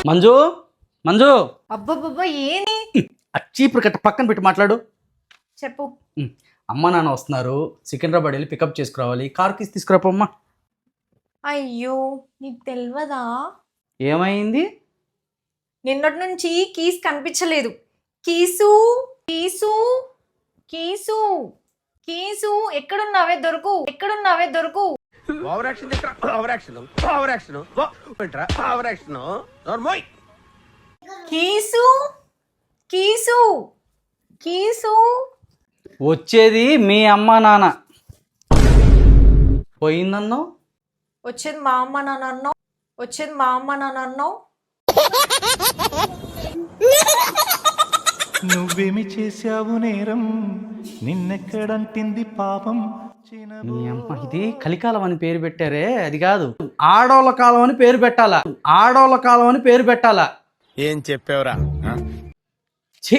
మంజు మంజు అబ్బబ్బబ్బా ఏంటి? చీపురు కట్ట పక్కన పెట్టి మాట్లాడు. చెప్పు. అమ్మ నాన్న వస్తున్నారు, సికింద్రాబాద్ వెళ్ళి పికప్ చేసుకురావాలి. కార్ కీస్ తీసుకురాపమ్మా. అయ్యో నీకు తెలియదా? ఏమైంది? నిన్నటి నుంచి కీస్ కనిపించలేదు. కీసు కీసు కీసు కీసు ఎక్కడున్నావే దొరుకు, ఎక్కడున్నావే దొరుకు. కీసు కీసు కీసు వచ్చేది మీ అమ్మ నాన్న. పోయిందన్నావు. వచ్చేది మా అమ్మ నాన్న అన్నావు, వచ్చేది మా అమ్మ నాన్న అన్నావు. నువ్వేమి చేశావు నేరం, నిన్నెక్కడంటింది పాపం. మీ అమ్మ ఇది కలికాలం అని పేరు పెట్టారే, అది కాదు. ఆడోళ్ళ కాలం అని పేరు పెట్టాలా, ఆడోళ్ళ కాలం అని పేరు పెట్టాలా. ఏం చెప్పావురా? ఛీ